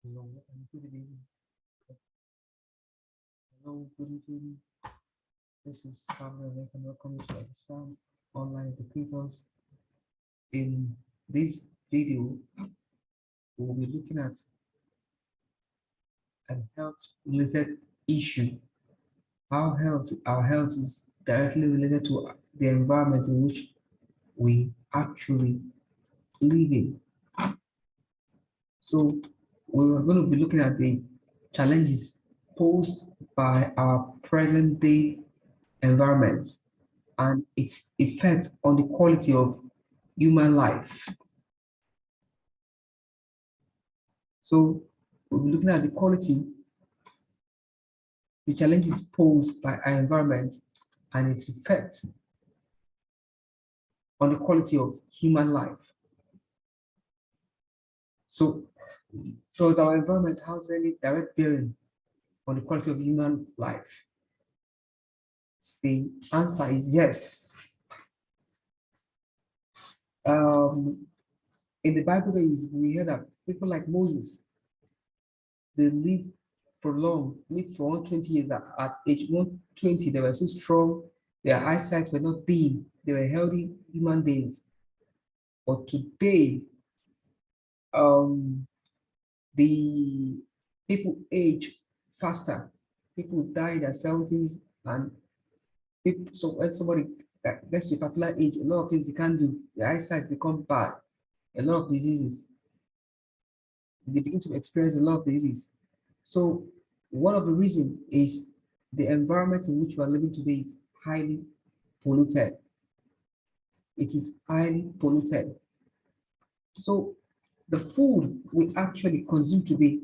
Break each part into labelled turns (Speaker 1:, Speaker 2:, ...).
Speaker 1: Hello and good evening. Hello, good evening. This is Samuel and welcome to Exam Online Educators. In this video, we will be looking at a health-related issue. Our health is directly related to the environment in which we actually live in. So we are going to be looking at the challenges posed by our present day environment and its effect on the quality of human life. So we'll be looking at the quality, the challenges posed by our environment and its effect on the quality of human life. So does our environment have any direct bearing on the quality of human life? The answer is yes. In the Bible days, we hear that people like Moses, they lived for long, lived for 120 years. At age 120, they were so strong, their eyesight were not dim, they were healthy human beings. But today, the people age faster, people die in their 70s, and people, so when somebody gets to a particular age, a lot of things they can't do, their eyesight becomes bad, a lot of diseases, they begin to experience a lot of diseases. So one of the reasons is the environment in which we are living today is highly polluted. It is highly polluted. So the food we actually consume today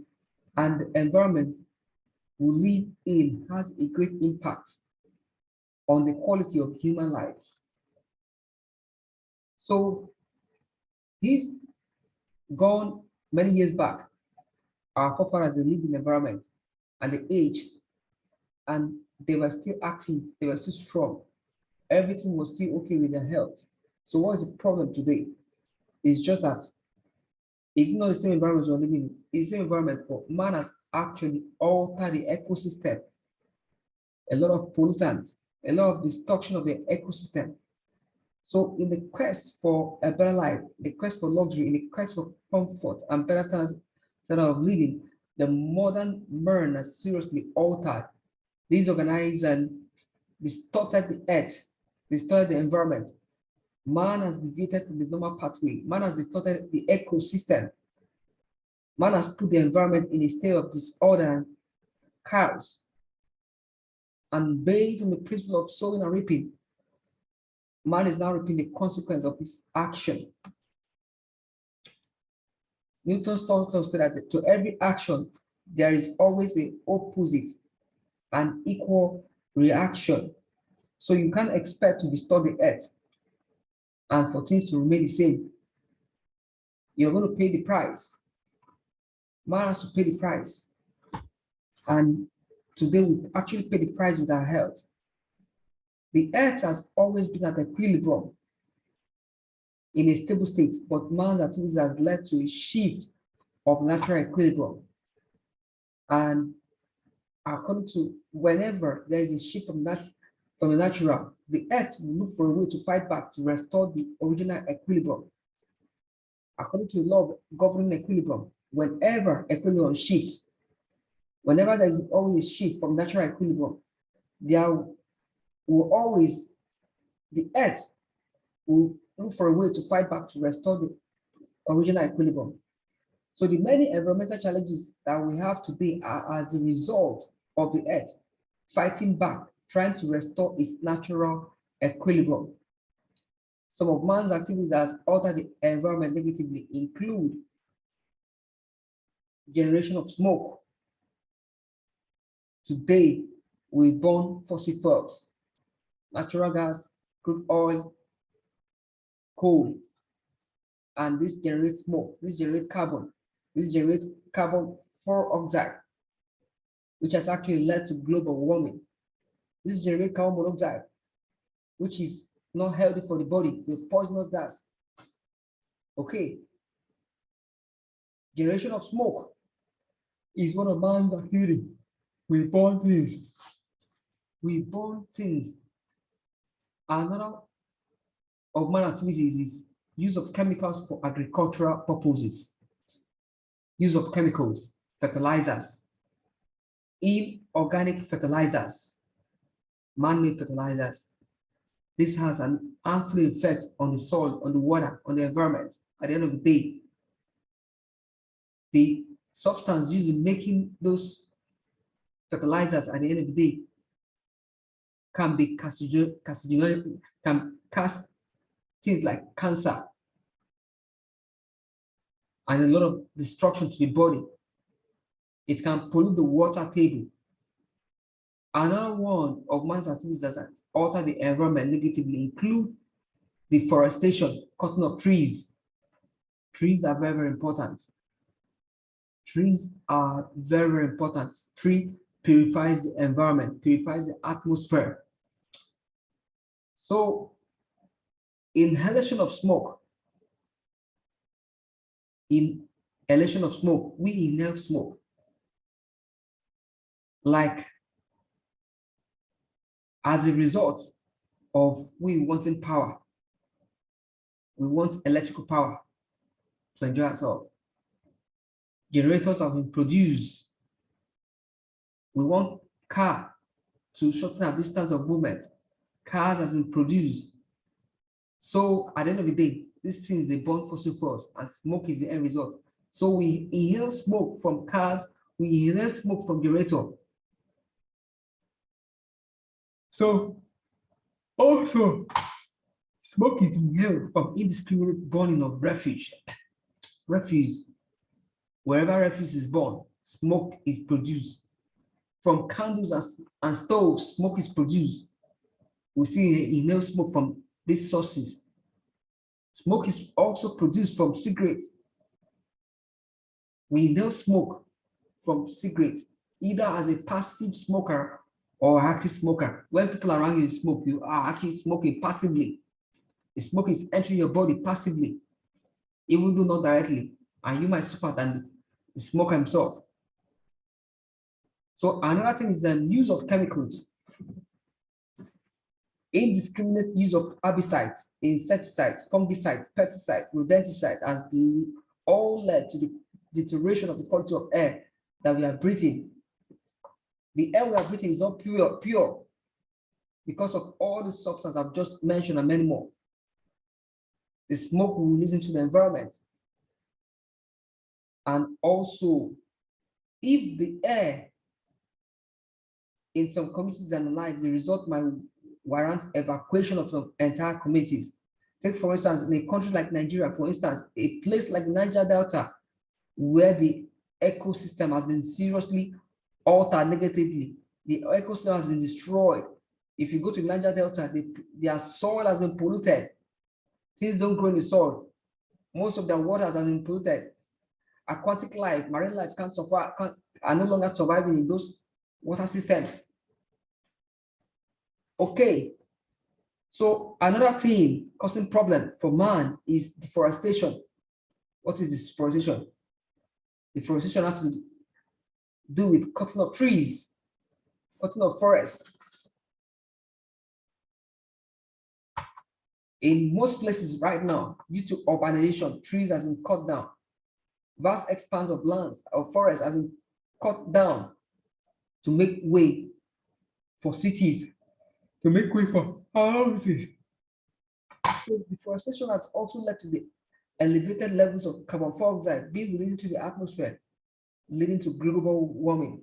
Speaker 1: and the environment we live in has a great impact on the quality of human life. So if gone many years back, our forefathers lived in the environment and the age, and they were still active, they were still strong. Everything was still okay with their health. So what is the problem today? It's just that it's not the same environment we're living in. It's the same environment, but man has actually altered the ecosystem. A lot of pollutants, a lot of destruction of the ecosystem. So in the quest for a better life, the quest for luxury, in the quest for comfort and better standard of living, the modern man has seriously altered, disorganized and distorted the earth, distorted the environment. Man has deviated from the normal pathway. Man has distorted the ecosystem. Man has put the environment in a state of disorder and chaos. And based on the principle of sowing and reaping, man is now reaping the consequence of his action. Newton taught us that to every action, there is always an opposite and equal reaction. So you can't expect to disturb the earth and for things to remain the same. You're going to pay the price. Man has to pay the price. And today we actually pay the price with our health. The earth has always been at equilibrium in a stable state, but man's activities has led to a shift of natural equilibrium. And according to whenever there is a shift from the natural, the earth will look for a way to fight back to restore the original equilibrium. According to the law of governing equilibrium, whenever equilibrium shifts, whenever there is always a shift from natural equilibrium, there will always, the earth will look for a way to fight back to restore the original equilibrium. So the many environmental challenges that we have today are as a result of the earth fighting back, trying to restore its natural equilibrium. Some of man's activities that alter the environment negatively include generation of smoke. Today, we burn fossil fuels, natural gas, crude oil, coal, and this generates smoke, this generates carbon, this generates carbon dioxide, which has actually led to global warming. This generates carbon monoxide, which is not healthy for the body, it's a poisonous gas. Okay. Generation of smoke. is one of man's activity. We burn things. We burn things. Another of man activities is use of chemicals for agricultural purposes. Use of chemicals, fertilizers, inorganic fertilizers, man-made fertilizers. This has an harmful effect on the soil, on the water, on the environment. At the end of the day, the substance used in making those fertilizers at the end of the day can be carcinogenic, can cause things like cancer and a lot of destruction to the body. It can pollute the water table. Another one of man's activities that alter the environment negatively include deforestation, cutting of trees. Trees are very, very important. Trees are very, very important. Tree purifies the environment, purifies the atmosphere. So, inhalation of smoke. Inhalation of smoke, we inhale smoke. Like, as a result of we wanting power, we want electrical power to enjoy ourselves. Generators have been produced. We want car to shorten our distance of movement. Cars has been produced. So at the end of the day, these things they burn fossil fuels and smoke is the end result. So we inhale smoke from cars, we inhale smoke from generator. So also smoke is inhaled from indiscriminate burning of refuse. Refuse. Wherever refuse is burned, smoke is produced. From candles and stoves, smoke is produced. We see inhale smoke from these sources. Smoke is also produced from cigarettes. We inhale smoke from cigarettes, either as a passive smoker or active smoker. When people around you smoke, you are actually smoking passively. The smoke is entering your body passively, even though not directly, and you might suffer than the smoker himself. So another thing is the use of chemicals. Indiscriminate use of herbicides, insecticides, fungicides, pesticides, rodenticides has all led to the deterioration of the quality of air that we are breathing. The air we are breathing is not pure because of all the substances I've just mentioned and many more. The smoke we release into the environment. And also, if the air in some communities analyzed, the result might warrant evacuation of some entire communities. Take, for instance, in a country like Nigeria, for instance, a place like Niger Delta, where the ecosystem has been seriously altered negatively. The ecosystem has been destroyed. If you go to Niger Delta, their soil has been polluted. Things don't grow in the soil. Most of their waters have been polluted. Aquatic life, marine life are no longer surviving in those water systems. Okay, so another thing causing problem for man is deforestation. What is deforestation? Deforestation has to do with cutting of trees, cutting of forests. In most places right now, due to urbanization, trees has been cut down. Vast expanse of lands or forests have been cut down to make way for cities, to make way for houses. So deforestation has also led to the elevated levels of carbon dioxide being released into the atmosphere, leading to global warming.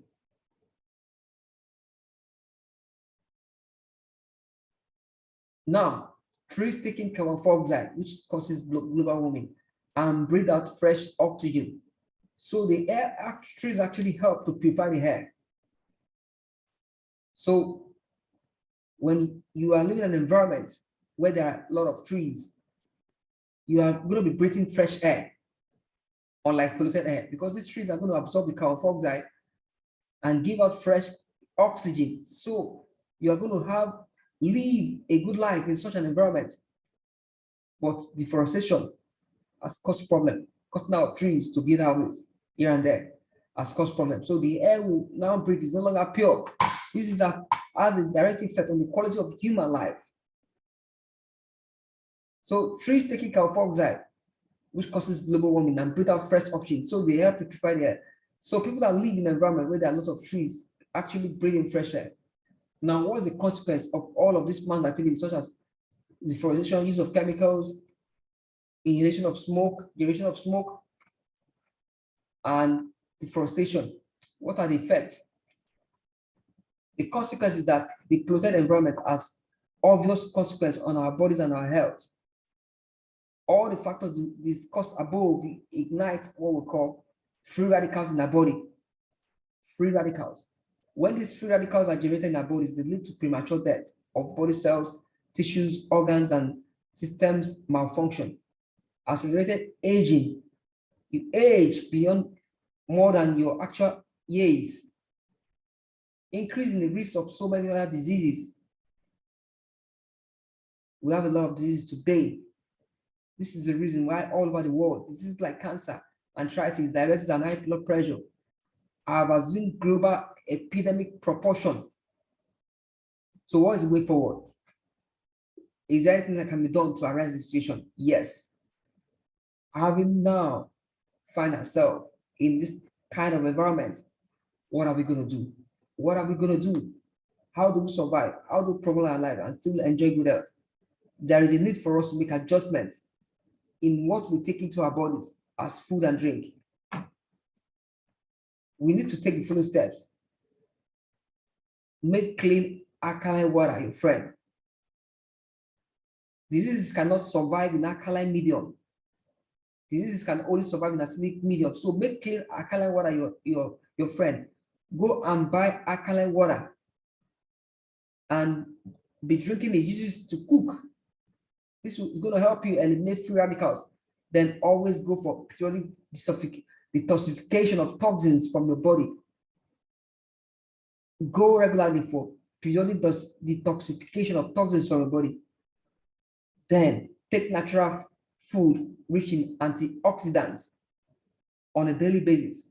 Speaker 1: Now, trees taking carbon dioxide, which causes global warming, and breathe out fresh oxygen. So the trees actually help to purify the air. So when you are living in an environment where there are a lot of trees, you are going to be breathing fresh air, unlike polluted air, because these trees are going to absorb the carbon dioxide and give out fresh oxygen. So you are going to live a good life in such an environment. But deforestation has caused problem, cutting out trees to build houses here and there. has caused problems. So the air we now breathe is no longer pure. This has a direct effect on the quality of human life. So trees taking carbon dioxide, which causes global warming, and breathe out fresh oxygen. So they help purify the air. So people that live in an environment where there are a lot of trees actually breathe in fresh air. Now, what's the consequence of all of these man's activities, such as deforestation, use of chemicals, inhalation of smoke, generation of smoke, and deforestation? What are the effects? The consequence is that the polluted environment has obvious consequence on our bodies and our health. All the factors discussed above ignite what we call free radicals in our body. Free radicals. When these free radicals are generated in our bodies, they lead to premature death of body cells, tissues, organs, and systems malfunction. Accelerated aging. You age beyond more than your actual years. Increase in the risk of so many other diseases. We have a lot of diseases today. This is the reason why all over the world, diseases like cancer, arthritis, diabetes, and high blood pressure have assumed global epidemic proportion. So what is the way forward? Is there anything that can be done to arrest the situation? Yes. Having now find ourselves in this kind of environment, what are we going to do? What are we going to do? How do we survive? How do we prolong our life and still enjoy good health? There is a need for us to make adjustments in what we take into our bodies as food and drink. We need to take the following steps. Make clean alkaline water your friend. Diseases cannot survive in alkaline medium. Diseases can only survive in acidic medium. So make clean alkaline water your friend. Go and buy alkaline water and be drinking it. Use it to cook. This is going to help you eliminate free radicals. Then always go for periodic detoxification of toxins from your body. Go regularly for periodic detoxification of toxins from your body. Then take natural food rich in antioxidants on a daily basis.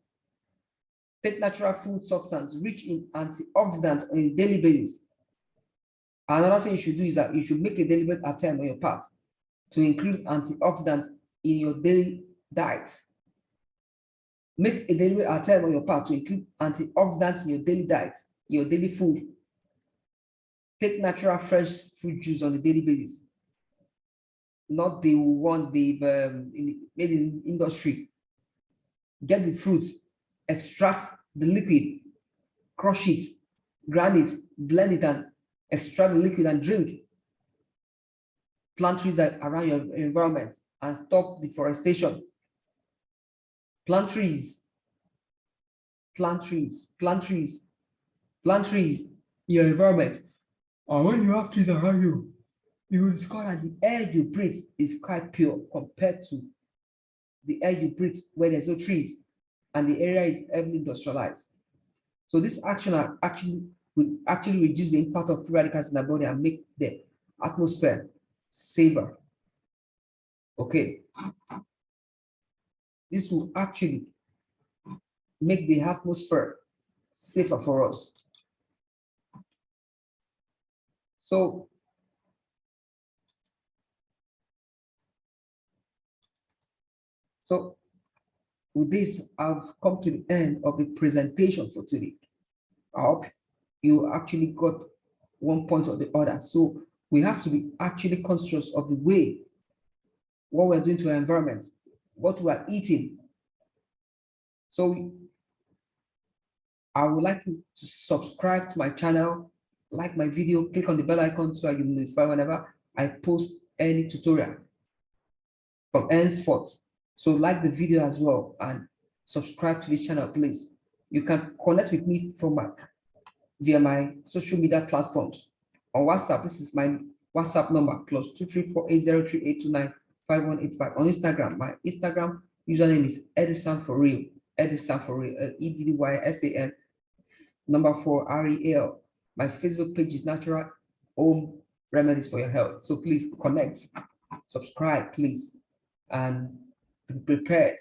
Speaker 1: Take natural food substance rich in antioxidants on a daily basis. Another thing you should do is that you should make a deliberate attempt on your part to include antioxidants in your daily diet. Make a deliberate attempt on your part to include antioxidants in your daily diet, your daily food. Take natural fresh fruit juice on a daily basis. Not the one they've made in industry. Get the fruit, extract the liquid, crush it, grind it, blend it, and extract the liquid and drink. Plant trees around your environment and stop deforestation. Plant trees, plant trees, plant trees, plant trees in your environment. And when you have trees around you, you will discover that the air you breathe is quite pure compared to the air you breathe where there's no trees and the area is heavily industrialized. So this action will actually reduce the impact of free radicals in the body and make the atmosphere safer. Okay. This will actually make the atmosphere safer for us. So with this, I've come to the end of the presentation for today. I hope you actually got one point or the other. So we have to be actually conscious of the way what we're doing to our environment, what we are eating. So I would like you to subscribe to my channel, like my video, click on the bell icon so that you'll be notified whenever I post any tutorial from henceforth. So like the video as well and subscribe to this channel, please. You can connect with me via my social media platforms. On WhatsApp, this is my WhatsApp number, +2348038295185. On Instagram, my Instagram username is edisonforreal, edisonforreal, EDDYSAN, number 4 REAL. My Facebook page is Natural Home Remedies for Your Health. So please connect, subscribe, please, and be prepared.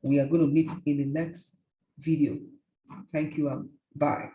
Speaker 1: We are going to meet in the next video. Thank you and bye.